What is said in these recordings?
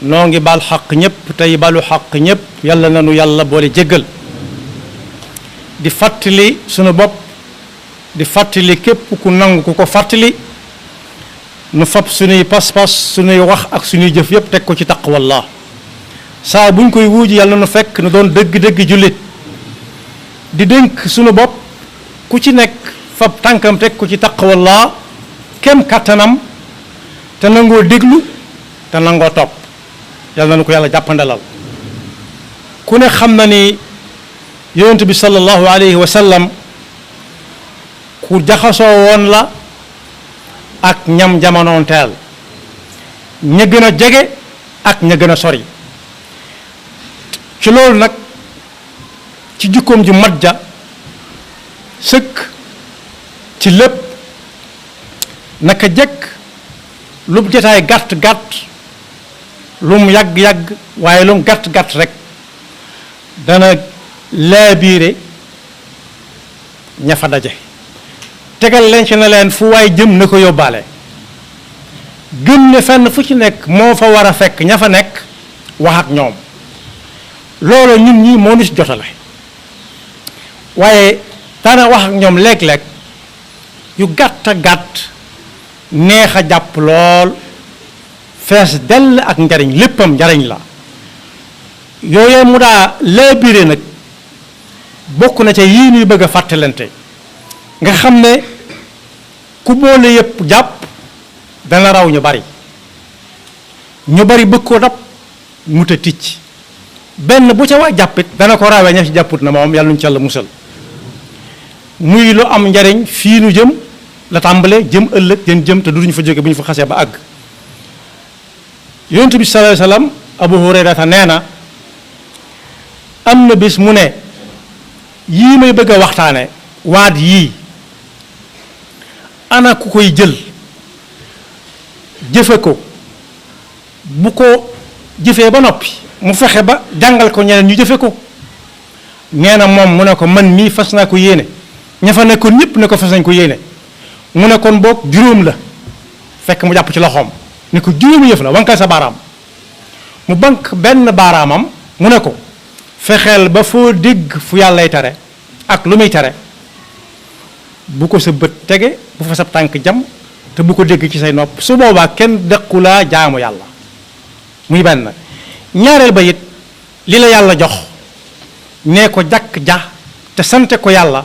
noo ngi baal xaq ñëpp tey balu xaq ñëpp yàlla nanu yàlla boole jéggal di fàttali sunu bopp di fàttali képp ku nangu ku ko fàttali nu fab sunuy pas-pas sunuy wax ak sunuy jëf yëpp teg ko ci taqwallah saa buñ koy wuuji yàlla nu fekk nu doon dëgg-dëgg jullit di dénk sunu bopp ku ci nekk fab tànkam teg ko ci taqwallah kem kàttanam te nangoo déglu te nangoo topp yàlla na ko yàlla jàppandalal ku ne xam na ni yonent bi sallallahu alayhi wa sallam ku jaxasoo woon la ak ñam jamonoon teel ña gën a jege ak ña gën a sori ci loolu nag ci jukkoom ju mat ja sëkk ci lépp naka jekk lu jotaay gàtt-gàtt lu mu yàgg-yàgg waaye lu mu gàtt-gàtt rek dana laabiire ña fa daje tegal leen ci ne leen fu waay jëm na ko yóbbaale gëm ne fenn fu ci nekk moo fa war a fekk ña fa nekk wax ak ñoom loolu ñun ñi moo nu ci jotale waaye daana wax ak ñoom léeg-léeg yu gàtt a gàtt neex a jàpp lool fees dell ak njariñ léppam njariñ la yooyee mu daa laabire nag bokk na ca yii nuy bëgg a fàttalante nga xam ne ku boole yëpp jàpp dana raw ñu bari bëgg ko dab mu ta ticc benn bu ca waa jàppit dana ko rawee ña ci jàpput na moom yàlla nuñu ci Yàlla musal muy lu am njariñ fii nu jëm la tàmbale jëm ëllëg jëm te duñu fa jóge bu ñu fa xasee ba àgg yonent bi sallallahu alayhi wasallam Abu Hurayrata nee na am na bis mu ne yii may bëgg a waxtaane waat yii ana ku koy jël jëfe ko bu ko jëfee ba noppi mu fexe ba jàngal ko ñeneen ñu jëfe ko nee na moom mu ne ko man mii fas naa ko yéene ña fa nekkoon ñëpp ne ko fas nañ ko yéene mu ne kon boog juróom la fekk mu jàpp ci loxoom ne ko juróomi yëf la wankal sa baaraam mu bank benn baaraamam mu ne ko fexeel ba foo dégg fu yàllay tere ak lu muy tere bu ko sa bët tege bu fa sa tànk jam te bu ko dégg ci say nopp su boobaa kenn dëkkulaa jaamu yàlla muy benn ñaareel ba it li la yàlla jox nee ko jàkk ja te sante ko yàlla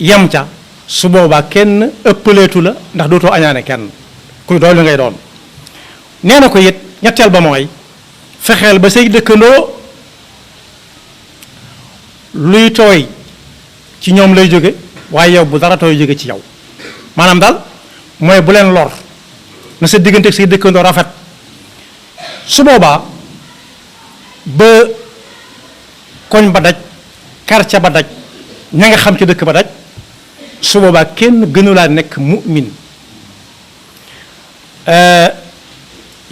yem ca su boobaa kenn ëppaleetu la ndax dootoo añaane kenn kuy doy lu ngay doon nee na ko it ñetteel ba mooy fexeel ba say dëkkandoo luy tooy ci ñoom lay jóge waaye yow bu dara tooy jóge ci yow maanaam daal mooy bu leen lor na sa diggante ak say dëkkandoo rafet su boobaa ba koñ ba daj quartier ba daj ña nga xam ci dëkk ba daj su boobaa kenn gënulaa nekk mu'min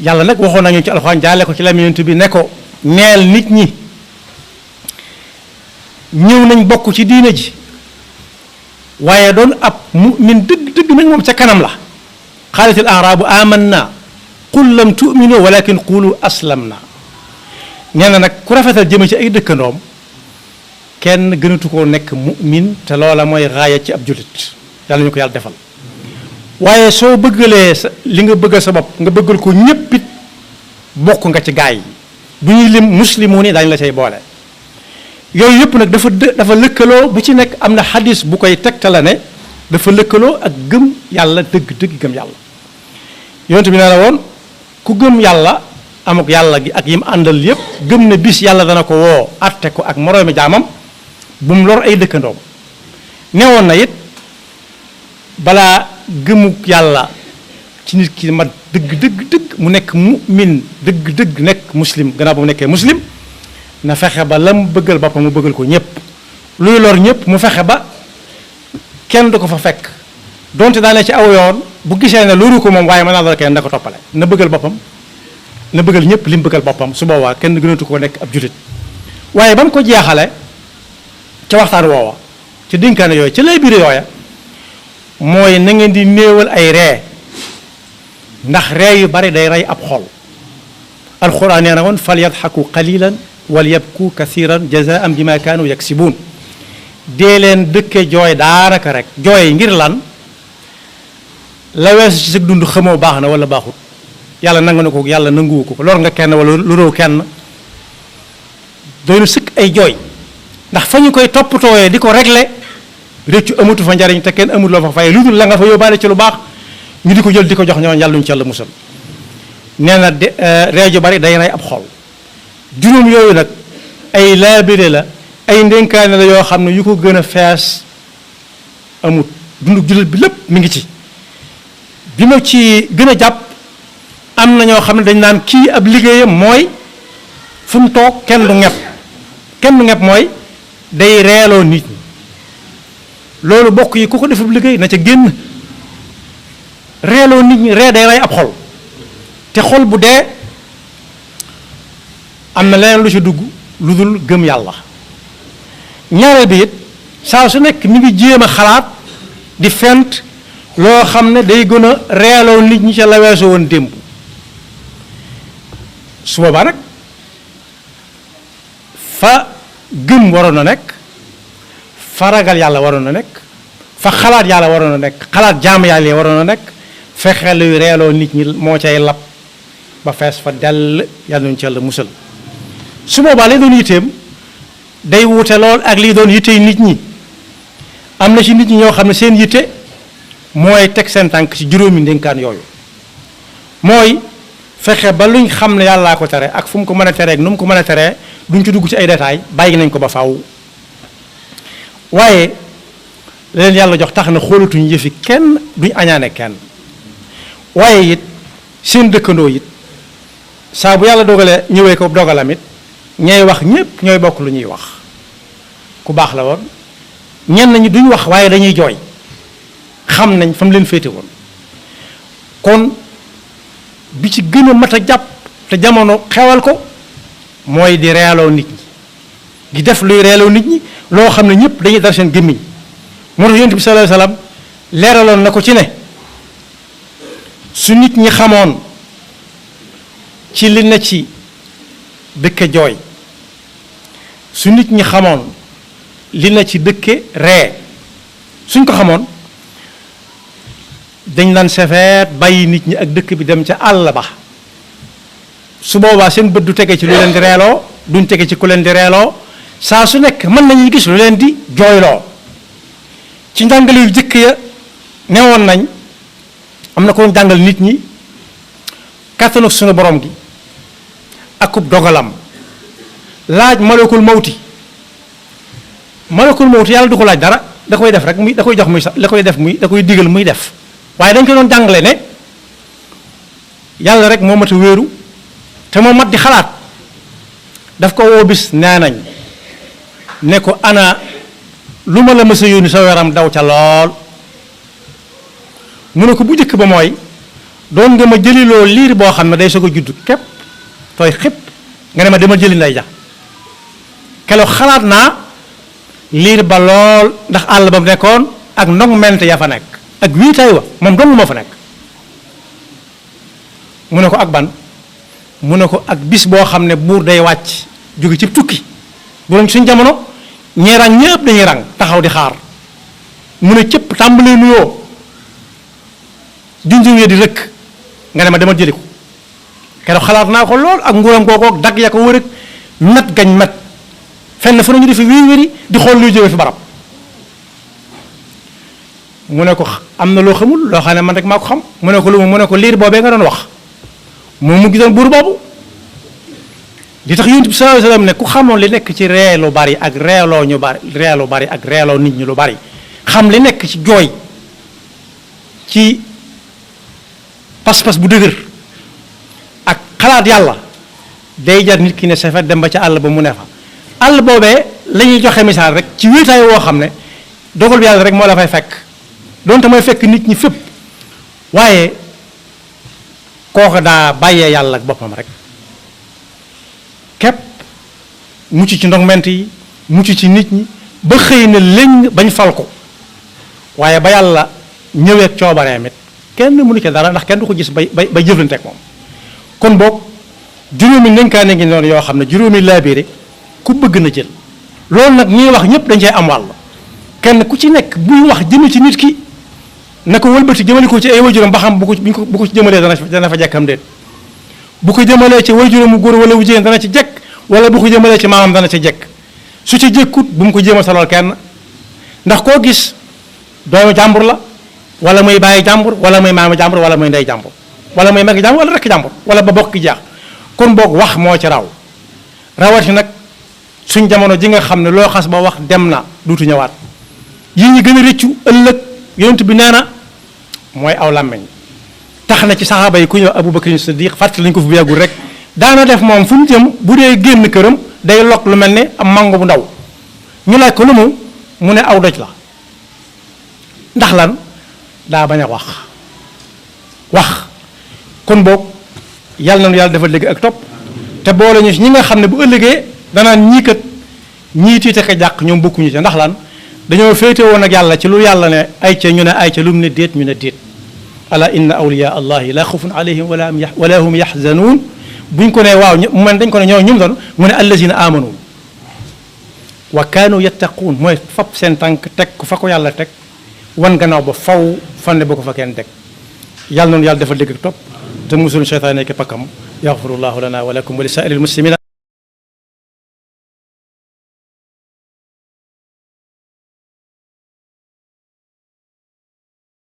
yàlla nag waxoon nañu ci alxuraan jaale ko ci la yonent bi ne ko neel nit ñi ñëw nañ bokk ci diine ji waaye doon ab mu'min dëgg nag moom ca kanam la qaalatil a'raabu amanna qul lam tu'minu walakin qulu aslamna nee na nag ku rafetal jëme ci ay dëkkandoom kenn gënatu koo nekk mu'min te loola mooy raaya ci ab jullit yàlla ñu ko yàlla defal waaye soo bëggalee sa li nga bëggal sa bopp nga bëggal ko ñéppit bokk nga ci gaay yi bu ñuy lim muslimu ni daañu la cay boole yooyu yëpp nag dafa lëkkaloo bu ci nekk am na xadis bu koy tegtale ne dafa lëkkaloo ak gëm yàlla dëgg gëm yàlla yonent bi nee na woon ku gëm yàlla amuk yàlla gi ak yim àndal yëpp gëm ne bis yàlla dana ko woo atte ko ak moroomi jaamam bu mu lor ay dëkkandoom neewoon na it balaa gëmuk yàlla ci nit ki mat dëgg mu nekk mu'min dëgg nekk muslim gannaaw ba mu nekkee muslim na fexe ba lam bëggal boppam mu bëggal ko ñëpp luy lor ñëpp mu fexe ba kenn du ko fa fekk donte daane ci aw yoon bu gisee ne loru ko moom waaye mën naa la kenn da ko toppale na bëggal boppam na bëggal ñëpp li mu bëggal boppam su boobaa kenn gënatu ko nekk ab julit waaye ba mu ko jeexale ca waxtaan woowa ca dénkaane yooyu ca lay biir yooya mooy na ngeen di néewal ay ree ndax ree yu bari day rey ab xol alquran nee na woon fal yadxaku qalilan wal yabku kathiran jazaan bima kaanu yaksibuun dee leen dëkke jooy daanaka rek jooy ngir lan la weesu ci sa dund xamoo baax na wala baaxut yàlla nangu na ko yàlla nanguwu ko lor nga kenn wala lu réew kenn doy na sëkk ay jooy ndax fa ñu koy toppatooyee di ko régler réccu amatu fa njariñ te kenn amul loo fa fay lu dul la nga fa yóbbaale ci lu baax ñu di ko jël di ko jox ñoom yàlla ñu ci yàlla musal nee na de ree ju bari day rey ab xol juróom yooyu nag ay laabire la ay ndénkaane la yoo xam ne yu ko gën a fees amut dundu jullit bi lépp mi ngi ci bi ma ci gën a jàpp am na ñoo xam ne dañ naan kii ab liggéeyam mooy fu mu toog kenn du ñepp mooy day reeloo nit ñi loolu bokk yi ku ko defub liggéey na ca génn reeloo nit ñi ree day rey ab xol te xol bu dee am na leneen lu ci dugg lu dul gëm yàlla ñaareel bi it saa su nekk mi ngi jéem a xalaat di fent loo xam ne day gën a reeloo nit ñi ca la weesu woon démb su boobaa nag fa gëm waroon na nekk fa ragal yàlla waroon na nekk fa xalaat yàlla waroon na nekk xalaat jaam yàlla yi waroon na nekk fexe luy reeloo nit ñi moo cay lab ba fees fa dell yàlla nañu ci yàlla musal su boobaa lay doon yitteem day wuute lool ak lii doon yittey nit ñi am na ci nit ñi ñoo xam ne seen yitte mooy teg seen tànk ci juróomi ndénkaan yooyu mooy fexe ba luñ xam ne yàllaa ko tere ak fu mu ko mën a teree ak nu mu ko mën a teree duñ ci dugg ci ay détails bàyyi nañ ko ba faaw waaye leen yàlla jox tax na xoolatuñ yëfi kenn duñ añaane kenn waaye it seen dëkkandoo it saa bu yàlla dogalee ñëwee ko dogalam it ñay wax ñépp ñooy bokk lu ñuy wax ku baax la woon ñenn ñi duñ wax waaye dañuy jooy xam nañ fa mu leen féete woon kon bi ci gën a mat a jàpp te jamono xewal ko mooy di reeloo nit ñi di def luy reeloo nit ñi loo xam ne ñëpp dañuy dar seen gémmiñ moo tax yonent bi sallallahu alayhi wasallam leeraloon na ko ci ne su nit ñi xamoon ci li na ci dëkke jooy su nit ñi xamoon li na ci dëkke ree suñ ko xamoon dañ daan sefeet bàyyi nit ñi ak dëkk bi dem ca àll ba su boobaa seen bët du tege ci lu leen di reeloo duñ tege ci ku leen di reeloo saa su nekk mën nañuy gis lu leen di jooyloo ci njàngale yu jëkk ya newoon nañ am na ko jàngal nit ñi kàttanu suñu borom gi akub dogalam laaj malakul mawti yàlla du ko laaj dara da koy def rek muy da koy jox muy sax la koy def muy da koy digal muy def waaye dañ ko doon jàngale ne yàlla rek moo mat a wéeru te moo mat di xalaat daf ko woo bis nee nañ ne ko ana lu ma la mës a yónni sa yaram daw ca lool mu ne ko bu njëkk ba mooy doon nga ma jëliloo liir boo xam ne day soog a judd képp tooy xëpp nga ne ma demal jëli nday ja kelo xalaat naa liir ba lool ndax àll ba mu nekkoon ak ndong mente ya fa nekk ak wiitaay wa moom dong moo fa nekk mu ne ko ak ban mu ne ko ak bis boo xam ne buur day wàcc jóge ci tukki bu doon suñ jamono ñee rang ñëpp dañuy rang taxaw di xaar mu ne cëpp tàmbalee nuyoo junjung ya di rëkk nga ne ma demal jëli ko keroog xalaat naa ko lool ak nguuram googoog dagg ya ko wër ak met gañ met fenn fu nañu defi wéri di xool luy jóge fi barab mu ne ko am na loo xamul loo xam ne man rek maa ko xam mu ne ko lu mu ne ko liir boobee nga doon wax moom mu gisoon buur boobu li tax yonent bi sallallahu alayhi wasallam ne ku xamoon li nekk ci ree lu bari ak reeloo ñu bari ree lu bari ak reeloo nit ñi lu bari xam li nekk ci jooy ci pas-pas bu dëgër ak xalaat yàlla day jar nit ki ne safet dem ba ca àll ba mu ne fa àll boobee la ñuy joxe misaal rek ci wéetaay woo xam ne dogal bi yàlla rek moo la fay fekk donte mooy fekk nit ñi fépp waaye kooku daa bàyyee yàlla ak boppam rek képp mucc ci ndogment yi mucc ci nit ñi ba xëy na léñ bañ fal ko waaye ba yàlla ñëweeg coobareem it kenn mënu ci dara ndax kenn du ko gis bay jëflante ak moom kon boog juróomi ndénkaane ngi noonu yoo xam ne juróomi laabire ku bëgg na jël loolu nag ñuy wax ñëpp dañ cey am wàll kenn ku ci nekk buy wax jëme ci nit ki na ko wëlbati jëmale ko ci ay waajuram ba xam bu ko ci jëmalee dana fa jekkam déet bu ko jëmalee ci waajuramu góor wala wu jigéen dana ci jekk wala bu ko jëmalee ci maamam dana ci jekk su ci jëkkut bu mu ko jéem a solool kenn ndax koo gis doomu jàmbur la wala muy bàyyi jàmbur wala muy maama jàmbur wala muy ndey jàmbur wala muy magi jàmbur wala rekk jàmbur wala ba bokk jaax kon boog wax moo ci raw rawati nag suñ jamono ji nga xam ne loo xas ba wax dem na duutu ñëwaat yi ñi gën a rëccu ëllëg yonent bi nee na mooy aw làmmeñ tax na ci saxaaba yi ku ñëw Abubakar Siddiq fàttali lañu ko fi bu yàggul rek daana def moom fu mu jëm bu dee génn këram day lokk lu mel ne am mango bu ndaw ñu laaj ko lu mu ne aw doj la ndax lan daa bañ a wax kon boog yàlla nañu yàlla dafa dégg ak topp te boole ñu ñi nga xam ne bu ëllëgee danaan ñii kat ñii tiite ka jàq ñoom bokkuñu ci ndax lan dañoo féete woon ak yàlla ci lu yàlla ne ay ca ñu ne ay ca lu mu ne déet ñu ne déet ala inna awliya allahi la xawfun alayhim wala hum yaxzanuun buñ ko ne waaw mu mel dañ ko ne ñoo ñum doon mu ne allazina amanu wa kaanu yattaquun mooy fab seen tànk teg ko fa ko yàlla teg wan gannaaw ba faw fanne ba ko fa kenn teg yàlla noonu yàlla dafa dégg topp te musul cheytaan nekk pakkam yaxfirullahu lana wa lakum wa li saa'iril muslimina